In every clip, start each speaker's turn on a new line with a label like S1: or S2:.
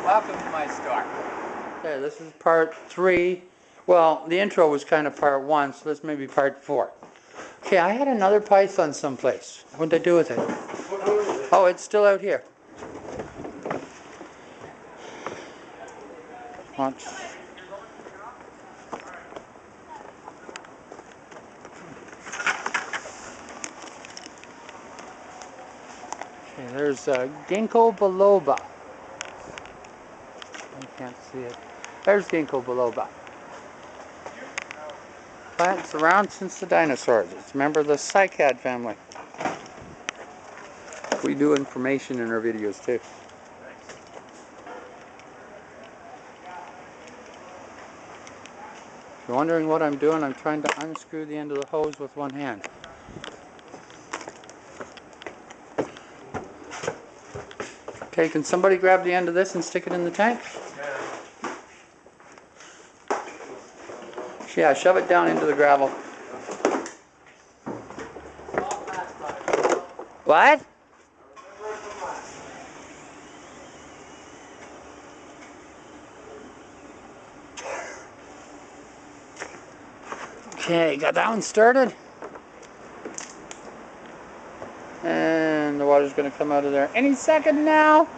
S1: welcome to my store.
S2: Okay, this is part 3. Well, the intro was kind of part 1, so this may be part 4. Okay, I had another python someplace. What did I do with it? Oh, it's still out here. Watch. Okay, there's ginkgo biloba. I can't see it. There's ginkgo biloba. Plant's around since the dinosaurs. It's a member of the cycad family. We do information in our videos too. If you're wondering what I'm doing, I'm trying to unscrew the end of the hose with one hand. Okay, can somebody grab the end of this and stick it in the tank? Yeah, shove it down into the gravel. What? Okay, got that one started. And the water's going to come out of there any second now.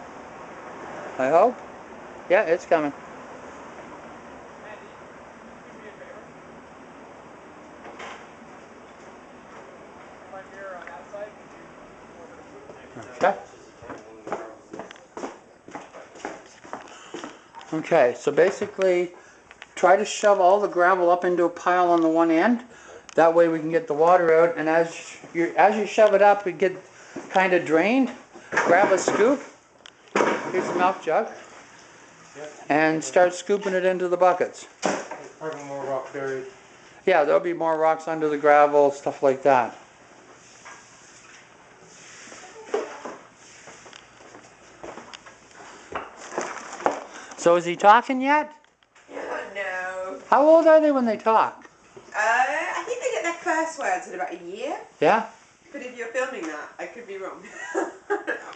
S2: I hope. Yeah, it's coming. Okay. Okay, so basically try to shove all the gravel up into a pile on the one end. That way we can get the water out, and as you shove it up, it get kind of drained. Grab a scoop. Here's a milk jug. And start scooping it into the buckets.
S3: Probably more rock buried.
S2: Yeah, there'll be more rocks under the gravel, stuff like that. So is he talking yet?
S4: No.
S2: How old are they when they talk?
S4: I think they get their first words in about a year.
S2: Yeah?
S4: But if you're filming that, I could be wrong.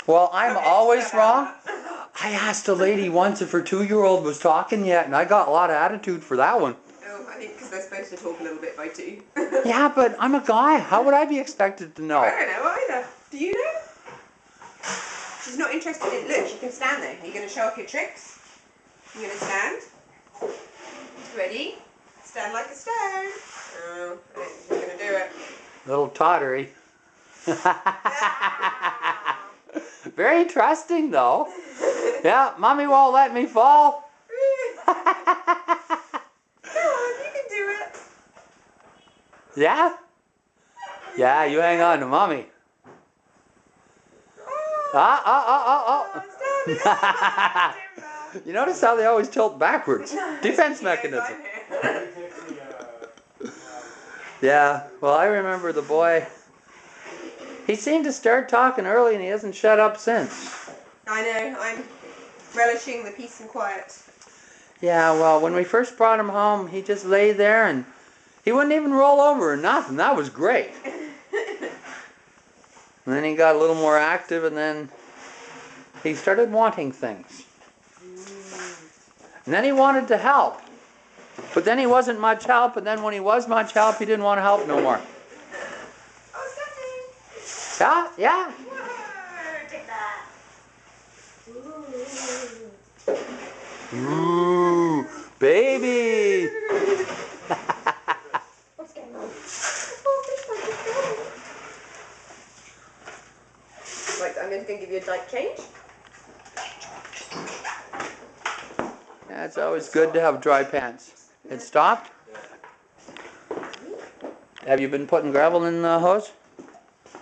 S2: Well, I'm always wrong.
S4: That.
S2: I asked a lady once if her 2-year-old was talking yet, and I got a lot of attitude for that one.
S4: Oh, I think because they're supposed to talk a little bit by 2.
S2: Yeah, but I'm a guy. How would I be expected to know?
S4: I don't know either. Do you know? She's not interested in... Look, she can stand there. Are you going to show off your tricks? You're going to stand? Ready? Stand like a stone. Oh, I don't think you're going to do it.
S2: Little tottery. Very trusting, though. Yeah, Mommy won't let me fall.
S4: Come on, you can do it.
S2: Yeah? Yeah, you hang on to Mommy. Oh. You notice how they always tilt backwards? Defense mechanism. Yeah, well, I remember the boy. He seemed to start talking early and he hasn't shut up since.
S4: I know, I'm relishing the peace and quiet.
S2: Yeah, well, when we first brought him home, he just lay there and he wouldn't even roll over or nothing. That was great. And then he got a little more active, and then he started wanting things. And then he wanted to help. But then he wasn't much help, and then when he was much help, he didn't want to help no more.
S4: Oh, Stephanie!
S2: Yeah?
S4: Whoa, take that.
S2: Ooh, baby!
S4: What's going on? Right, I'm just going to give you a dike change.
S2: Yeah, it's always good to have dry pants. It stopped? Have you been putting gravel in the hose?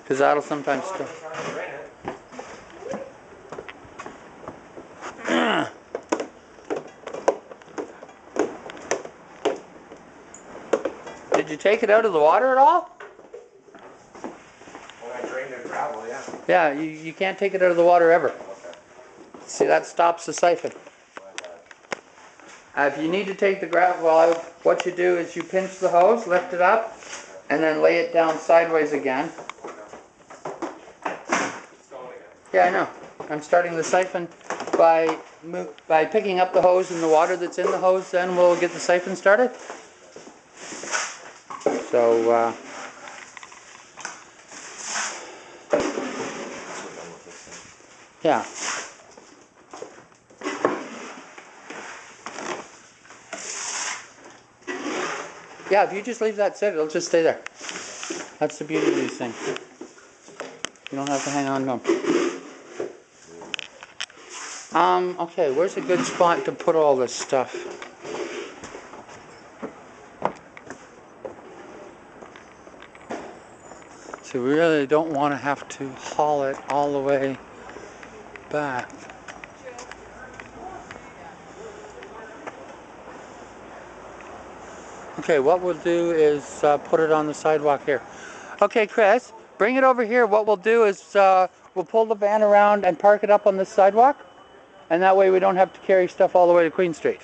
S2: Because that'll sometimes stop. Did you take it out of the water at all?
S3: When I drained the gravel, yeah.
S2: Yeah, you can't take it out of the water ever.
S3: Okay.
S2: See, that stops the siphon. If you need to take the gravel out, what you do is you pinch the hose, lift it up, and then lay it down sideways again.
S3: It's going again.
S2: Yeah, I know. I'm starting the siphon by picking up the hose and the water that's in the hose, then we'll get the siphon started. So yeah. Yeah, if you just leave that sit, it'll just stay there. That's the beauty of these things. You don't have to hang on to them. Okay, where's a good spot to put all this stuff? So we really don't want to have to haul it all the way back. Okay, what we'll do is put it on the sidewalk here. Okay, Chris, bring it over here. What we'll do is we'll pull the van around and park it up on the sidewalk, and that way we don't have to carry stuff all the way to Queen Street.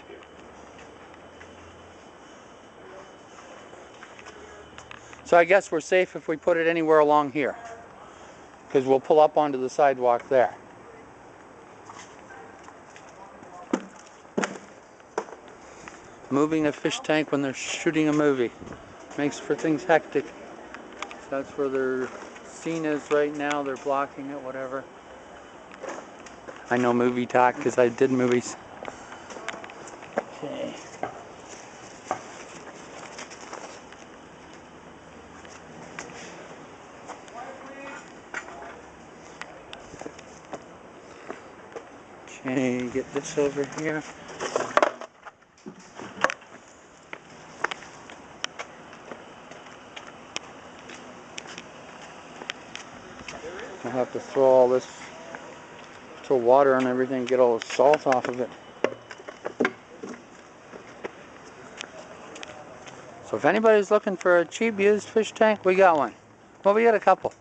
S2: So I guess we're safe if we put it anywhere along here, because we'll pull up onto the sidewalk there. Moving a fish tank when they're shooting a movie makes for things hectic. So that's where their scene is right now. They're blocking it, whatever. I know movie talk because I did movies. Okay. Okay, get this over here. I'll have to throw all this, throw water on everything, get all the salt off of it. So if anybody's looking for a cheap used fish tank, we got one. Well, we got a couple.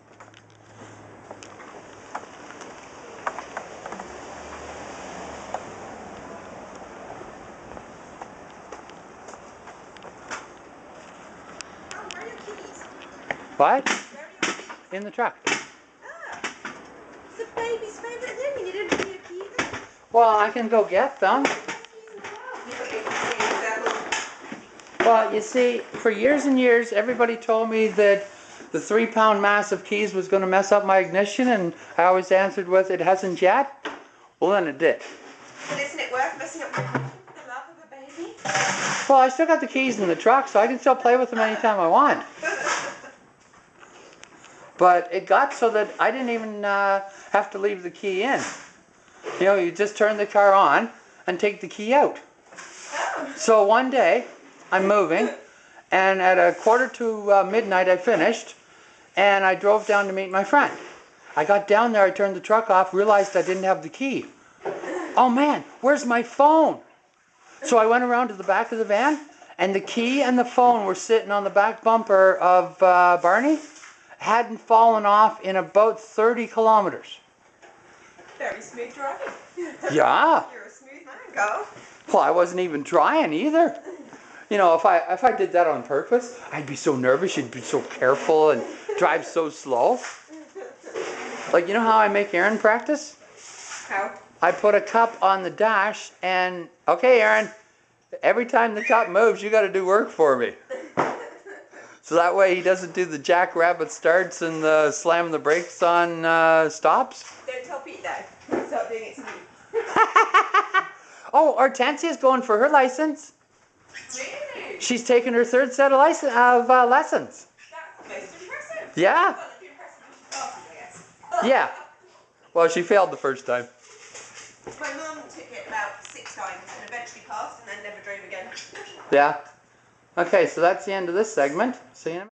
S4: Where are your keys?
S2: What?
S4: Where are your keys?
S2: In the truck.
S4: Ah, it's a baby's favourite thing. You didn't need a key then?
S2: Well, I can go get them. Well, you see, for years and years, everybody told me that the 3-pound mass of keys was going to mess up my ignition, and I always answered with, it hasn't yet. Well, then it did.
S4: Well, isn't it worth messing up the love of a baby?
S2: Well, I still got the keys in the truck, so I can still play with them anytime I want. But it got so that I didn't even have to leave the key in. You know, you just turn the car on and take the key out.
S4: Oh.
S2: So one day, I'm moving, and at 1:45 midnight I finished, and I drove down to meet my friend. I got down there, I turned the truck off, realized I didn't have the key. Oh man, where's my phone? So I went around to the back of the van, and the key and the phone were sitting on the back bumper of Barney. Hadn't fallen off in about 30 kilometers.
S4: Very smooth driving.
S2: Yeah.
S4: You're a smooth man, go.
S2: Well, I wasn't even trying either. You know, if I did that on purpose, I'd be so nervous, you'd be so careful and drive so slow. Like, you know how I make Aaron practice?
S4: How?
S2: I put a cup on the dash and, okay, Aaron, every time the cup moves, you got to do work for me. So that way he doesn't do the jackrabbit starts and the slamming the brakes on stops.
S4: Don't tell Pete that. Stop doing it to me.
S2: Oh, Hortensia's going for her license.
S4: Really?
S2: She's taking her 3rd set of lessons.
S4: That's most impressive.
S2: Yeah.
S4: Well, it'd be impressive when she passes, I guess.
S2: Yeah. Well, she failed the first time.
S4: My mum took it about 6 times and eventually passed and then never drove again.
S2: Yeah. Okay, so that's the end of this segment. See you in a minute.